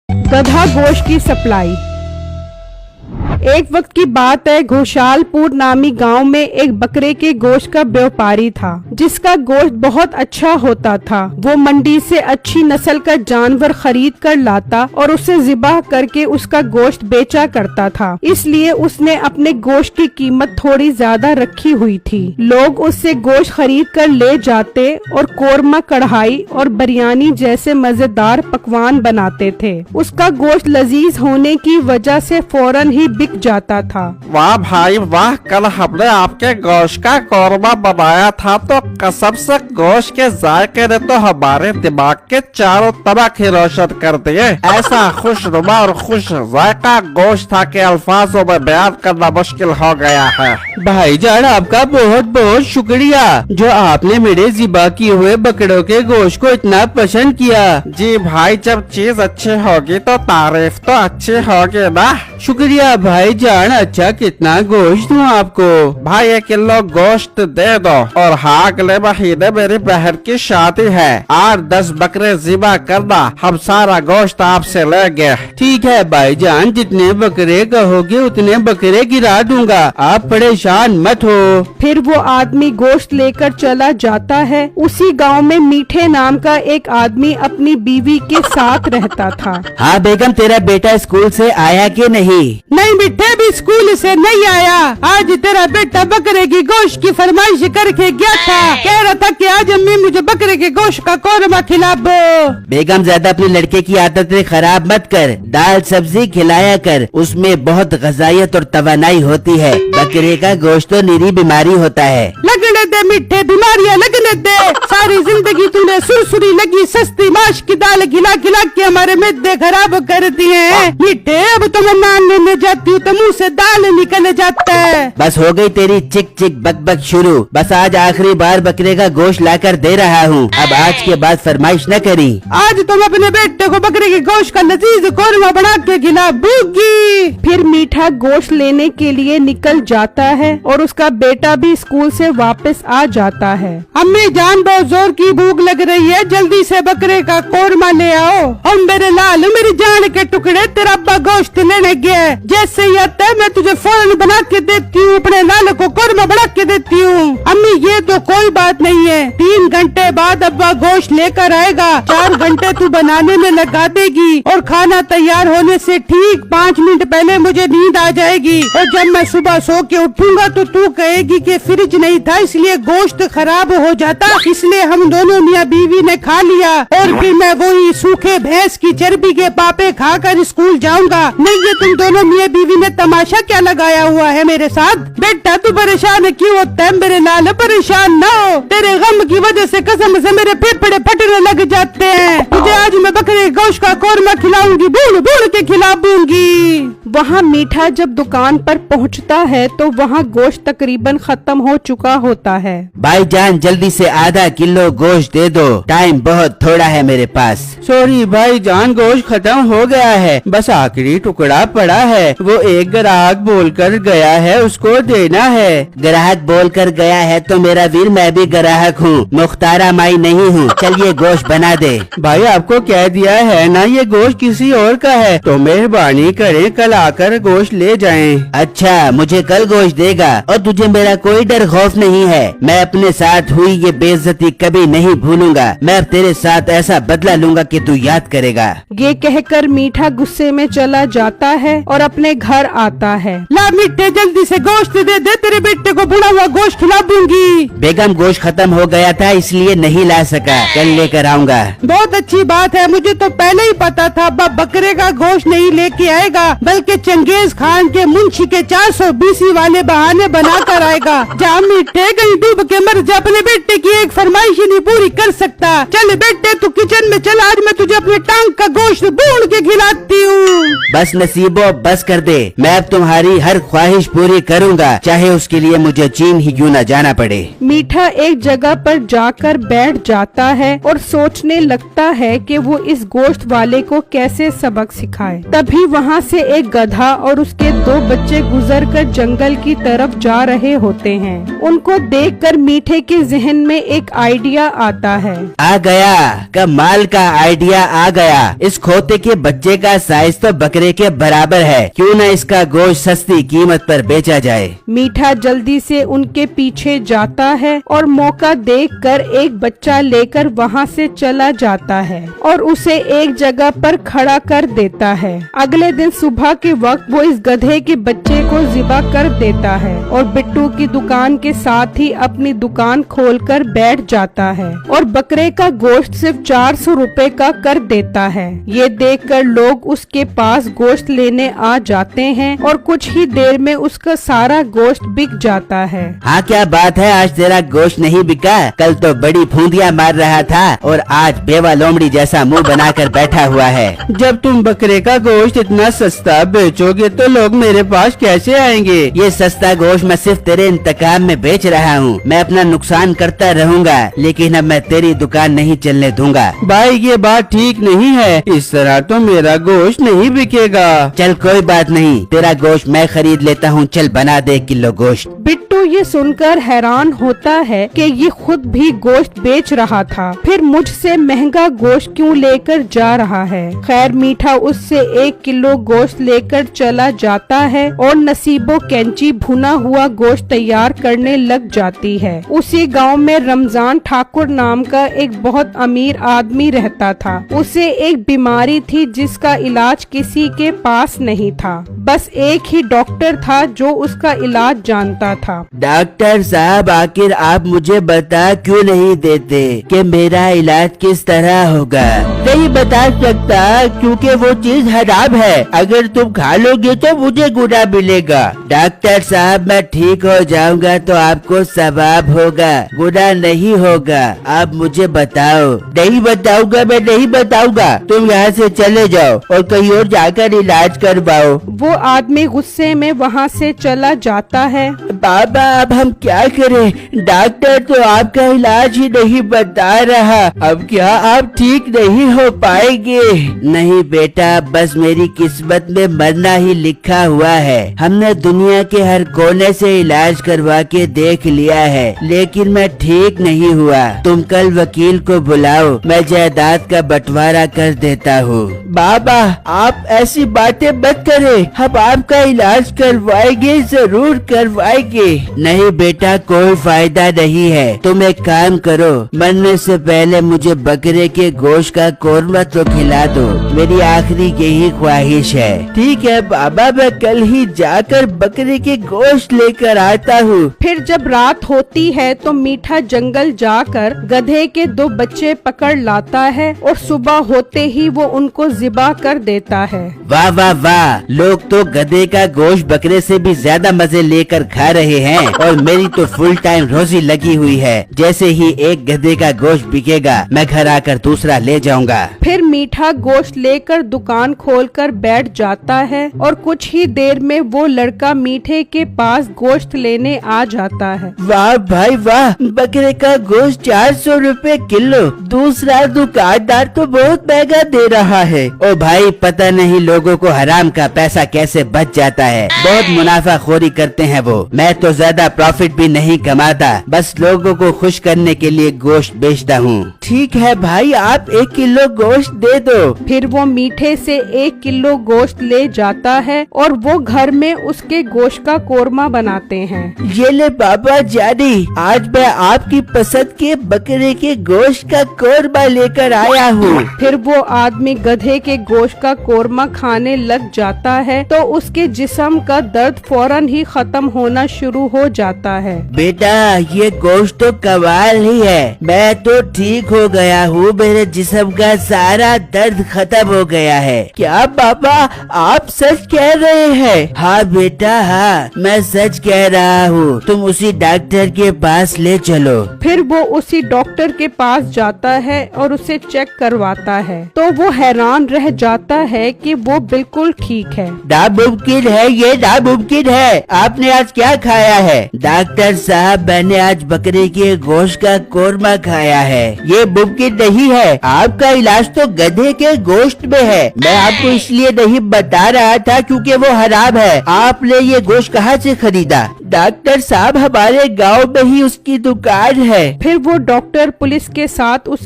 गधा गोश्त की सप्लाई। एक वक्त की बात है, घोषालपुर नामी गांव में एक बकरे के गोश्त का व्यापारी था जिसका गोश्त बहुत अच्छा होता था। वो मंडी से अच्छी नस्ल का जानवर खरीद कर लाता और उसे ज़िबाह करके उसका गोश्त बेचा करता था। इसलिए उसने अपने गोश्त की कीमत थोड़ी ज्यादा रखी हुई थी। लोग उससे गोश्त खरीद कर ले जाते और कोरमा, कढ़ाई और बिरयानी जैसे मजेदार पकवान बनाते थे। उसका गोश्त लजीज होने की वजह से फौरन ही बिक जाता था। वाह भाई वाह, कल हमने आपके गोश्त का कौरमा बनाया था तो कसम से गोश्त के जायके ने तो हमारे दिमाग के चारों तरफ ही रोशन कर दिए। ऐसा खुशनुमा और खुश जायका गोश्त था कि अल्फाजों में बयान करना मुश्किल हो गया है। भाईजान, आपका बहुत बहुत शुक्रिया जो आपने मेरे ज़िबा किए हुए बकरों के गोश्त को इतना पसंद किया। जी भाई, जब चीज अच्छी होगी तो तारीफ तो अच्छी होगी ना। शुक्रिया भाईजान। अच्छा, कितना गोश्त दूं आपको? भाई 1 किलो गोश्त दे दो। और हाँ, अगले महीने मेरी बहन की शादी है, 8-10 बकरे ज़िबा करना, हम सारा गोश्त आपसे लेंगे। ठीक है भाईजान, जितने बकरे कहोगे उतने बकरे गिरा दूंगा, आप परेशान मत हो। फिर वो आदमी गोश्त लेकर चला जाता है। उसी गांव में मीठे नाम का एक आदमी अपनी बीवी के साथ रहता था। हाँ बेगम, तेरा बेटा स्कूल से आया कि नहीं? नहीं बेटे, भी स्कूल से नहीं आया। आज तेरा बेटा बकरे की गोश्त की फरमाइश करके गया था। कह रहा था कि आज अम्मी मुझे बकरे के गोश्त का कौरमा खिला दो। बेगम, ज्यादा अपने लड़के की आदतें खराब मत कर, दाल सब्जी खिलाया कर, उसमें बहुत गजाइत और तवानाई होती है। बकरे का गोश्त तो निरी बीमारी होता है। लगने दे मीठे, बीमारियां लगने दे। सारी जिंदगी तूने सुरसुरी लगी सस्ती माश की दाल खिला खिला के हमारे मैदे खराब कर दिए हैं। मीठे, अब तो मैं नान लेने जाती हूँ तो मुँह से दाल निकल जाता है। बस हो गई तेरी चिक चिक बक बक शुरू। बस आज आखिरी बार बकरे का गोश्त लाकर दे रहा हूँ, अब आज के बाद फरमाइश न करी। आज तुम अपने बेटे को बकरे के गोश्त का लजीज कौरमा बना के खिलाओगी। फिर मीठा गोश्त लेने के लिए निकल जाता है और उसका बेटा भी स्कूल से वापस आ जाता है। अम्मी जान, बहुत जोर की भूख लग रही है, जल्दी से बकरे का कौरमा ले आओ। और मेरे लाल, मेरी जान के टुकड़े, तेरा अब्बा गोश्त लेने गया है। जैसे ही आता है मैं तुझे फौरन बना के देती हूँ, अपने लाल को कौरमा बना के देती हूँ। अम्मी ये तो कोई बात नहीं है, 3 घंटे बाद अब्बा गोश्त लेकर आएगा। 4 घंटे तू बनाने में लगा देगी और खाना तैयार होने से ठीक 5 मिनट पहले मुझे नींद आ जाएगी। और जब मैं सुबह सो के उठूंगा तो तू कहेगी कि फ्रिज नहीं था इसलिए गोश्त खराब हो जाता, इसलिए हम दोनों मियाँ बीवी ने खा लिया। और फिर मैं वही सूखे भैंस की चर्बी के पापे खाकर स्कूल जाऊंगा। नहीं, ये तुम दोनों मियाँ बीवी ने तमाशा क्या लगाया हुआ है मेरे साथ? बेटा तू परेशान क्यों होता है मेरे लाल? परेशान न हो, तेरे गम की वजह से कसम से मेरे फेफड़े फटने लग जाते हैं। तुझे आज मैं बकरे गोश्त का कौरमा खिलाऊंगी, बूढ़ बूढ़ के खिलाऊंगी। वहाँ मीठा जब दुकान पर पहुँचता है तो वहाँ गोश्त तकरीबन खत्म हो चुका होता है। भाईजान, जल्दी से आधा किलो गोश्त दे दो, टाइम बहुत थोड़ा है मेरे पास। सॉरी भाईजान, गोश्त खत्म हो गया है, बस आखिरी टुकड़ा पड़ा है। वो एक ग्राहक बोलकर गया है, उसको देना है। ग्राहक बोलकर गया है तो मेरा वीर, मैं भी ग्राहक हूँ, मुख्तारा माई नहीं हूँ। चलिए गोश्त बना दे। भाई आपको कह दिया है ना, ये गोश्त किसी और का है, तो मेहरबानी करें कल आकर गोश्त ले जाएं। अच्छा, मुझे कल गोश्त देगा और तुझे मेरा कोई डर खौफ नहीं है। मैं अपने साथ हुई ये बेइज्जती कभी नहीं भूलूंगा। मैं अब तेरे साथ ऐसा बदला लूंगा कि तू याद करेगा। ये कहकर मीठा गुस्से में चला जाता है और अपने घर आता है। ला मीठे, जल्दी से गोश्त दे दे, तेरे बेटे को बुना हुआ गोश्त खिला दूंगी। बेगम, गोश्त खत्म हो गया था इसलिए नहीं ला सका, कल लेकर आऊंगा। बहुत अच्छी बात है, मुझे तो पहले ही पता था बकरे का गोश्त नहीं लेके आएगा, बल्कि चंगेज खान के मुंशी के 420 वाले बहाने बना कर आएगा। जा मीठे, कहीं डूब के मर जा, अपने बेटे की एक फरमाइश नहीं पूरी कर सकता। चल बेटे, तू किचन में चल, आज मैं तुझे अपने टांग का गोश्त भून के खिलाती हूँ। बस नसीबो, बस कर दे, मैं अब तुम्हारी हर ख्वाहिश पूरी करूँगा, चाहे उसके लिए मुझे चीन ही क्यों न जाना पड़े। मीठा एक जगह पर जाकर बैठ जाता है और सोचने लगता है कि वो इस गोश्त वाले को कैसे सबक सिखाए। तभी वहाँ से एक गधा और उसके 2 बच्चे गुजरकर जंगल की तरफ जा रहे होते हैं। उनको देखकर मीठे के जहन में एक आइडिया आता है। आ गया, कमाल का आइडिया आ गया। इस खोते के बच्चे का साइज तो बकरे के बराबर है, क्यों न इसका गोश्त सस्ती कीमत पर बेचा जाए। मीठा जल्दी से उनके पीछे जाता है और मौका देखकर एक बच्चा लेकर वहाँ से चला जाता है और उसे एक जगह पर खड़ा कर देता है। अगले दिन सुबह के वक्त वो इस गधे के बच्चे को ज़िबा कर देता है और बिट्टू की दुकान के साथ ही अपनी दुकान खोलकर बैठ जाता है और बकरे का गोश्त सिर्फ 400 रुपए का कर देता है। ये देखकर लोग उसके पास गोश्त लेने आ जाते हैं और कुछ ही देर में उसका सारा गोश्त बिक जाता है। हाँ, क्या बात है, आज तेरा गोश्त नहीं बिका? कल तो बड़ी फूंदियाँ मार रहा था और आज बेवा लोमड़ी जैसा मुंह बनाकर बैठा हुआ है। जब तुम बकरे का गोश्त इतना सस्ता बेचोगे तो लोग मेरे पास कैसे आएंगे? ये सस्ता गोश्त मैं सिर्फ तेरे इंतकाम में बेच रहा हूँ। मैं अपना नुकसान करता रहूँगा, लेकिन अब मैं तेरी दुकान नहीं चलने दूंगा। भाई ये बात ठीक नहीं है, इस तरह तो मेरा गोश्त नहीं बिकेगा। चल कोई बात नहीं, तेरा गोश्त मैं खरीद लेता हूँ। चल बना दे 1 किलो गोश्त। बिट्टू ये सुनकर हैरान होता है कि ये खुद भी गोश्त बेच रहा था, फिर मुझसे महंगा गोश्त क्यों लेकर जा रहा है। खैर मीठा उससे 1 किलो गोश्त लेकर चला जाता है और नसीबो कैंची भुना हुआ गोश्त तैयार करने लग जाती है। उसी गांव में रमजान ठाकुर नाम का एक बहुत अमीर आदमी रहता था। उसे एक बीमारी थी जिसका इलाज किसी के पास नहीं था, बस एक ही डॉक्टर था जो उसका इलाज जानता था। डॉक्टर साहब, आखिर आप मुझे बता क्यों नहीं देते कि मेरा इलाज किस तरह होगा? नहीं बता सकता क्योंकि वो चीज हराम है। अगर तुम खा लोगे तो मुझे गुनाह मिलेगा। डॉक्टर साहब, मैं ठीक हो जाऊंगा तो आपको सवाब होगा, गुनाह नहीं होगा। आप मुझे बताओ। नहीं बताऊंगा, मैं नहीं बताऊंगा। तुम यहाँ से चले जाओ और कहीं और जाकर इलाज करवाओ। वो आदमी गुस्से में वहाँ से चला जाता है। बाबा, अब हम क्या करें? डॉक्टर तो आपका इलाज ही नहीं बता रहा। अब क्या आप ठीक नहीं हो पाएंगे? नहीं बेटा, बस मेरी किस्मत में मरना ही लिखा हुआ है। हमने दुनिया के हर कोने से इलाज करवा के देख लिया है, लेकिन मैं ठीक नहीं हुआ। तुम कल वकील को बुलाओ, मैं जायदाद का बंटवारा कर देता हूँ। बाबा, आप ऐसी बातें मत करें, हम आपका इलाज करवाएंगे, जरूर करवाएंगे। नहीं बेटा, कोई फायदा नहीं है। तुम एक काम करो, मरने से पहले मुझे बकरे के गोश्त का कोरमा तो खिला दो। मेरी आखिरी यही ख्वाहिश है। ठीक है बाबा, मैं कल ही जाकर बकरे के गोश्त लेकर आता हूँ। फिर जब रात होती है तो मीठा जंगल जाकर गधे के 2 बच्चे पकड़ लाता है और सुबह होते ही वो उनको ज़िबा कर देता है। वाह वाह वाह, लोग तो गधे का गोश्त बकरे से भी ज्यादा मजे लेकर खा रहे हैं और मेरी तो फुल टाइम रोजी लगी हुई है। जैसे ही एक गधे का गोश्त बिकेगा, मैं घर आकर दूसरा ले जाऊंगा। फिर मीठा गोश्त लेकर दुकान खोलकर बैठ जाता है और कुछ ही देर में वो लड़का मीठे के पास गोश्त लेने आ जाता है। वाह भाई वाह, बकरे का गोश्त 400 रुपए किलो। दूसरा दुकानदार तो बहुत महंगा दे रहा है। ओ भाई, पता नहीं लोगों को हराम का पैसा कैसे बच जाता है। बहुत मुनाफाखोरी करते हैं वो। मैं तो ज्यादा प्रॉफिट भी नहीं कमाता, बस लोगों को खुश करने के लिए गोश्त बेचता हूँ। ठीक है भाई, आप 1 किलो गोश्त दे दो। फिर वो मीठे से 1 किलो गोश्त ले जाता है और वो घर में उसके गोश्त का कोरमा बनाते हैं। ये ले बाबा जानी, आज मैं आपकी पसंद के बकरे के गोश्त का कोरमा लेकर आया हूँ। फिर वो आदमी गधे के गोश्त का कोरमा खाने लग जाता है तो उसके जिस्म का दर्द फौरन ही खत्म होना शुरू हो जाता है। बेटा, ये गोश्त तो कमाल ही है। मैं तो ठीक हो गया हूँ, मेरे जिस्म का सारा दर्द खत्म हो गया है। क्या बाबा, आप सच कह रहे हैं? हाँ बेटा, हाँ, मैं सच कह रहा हूँ। तुम उसी डॉक्टर के पास ले चलो। फिर वो उसी डॉक्टर के पास जाता है और उसे चेक करवाता है तो वो हैरान रह जाता है कि वो बिल्कुल ठीक है। नामुमकिन है, ये नामुमकिन है। आपने आज क्या खाया है? डॉक्टर साहब, मैंने आज बकरे के गोश्त का कोरमा खाया है। ये मुमकिन नहीं है, आपका इलाज तो गधे के गोश्त में है। मैं आपको इसलिए नहीं बता रहा था क्योंकि वो हराम है। आपने ये गोश्त कहाँ से खरीदा? डॉक्टर साहब, हमारे गांव में ही उसकी दुकान है। फिर वो डॉक्टर पुलिस के साथ उस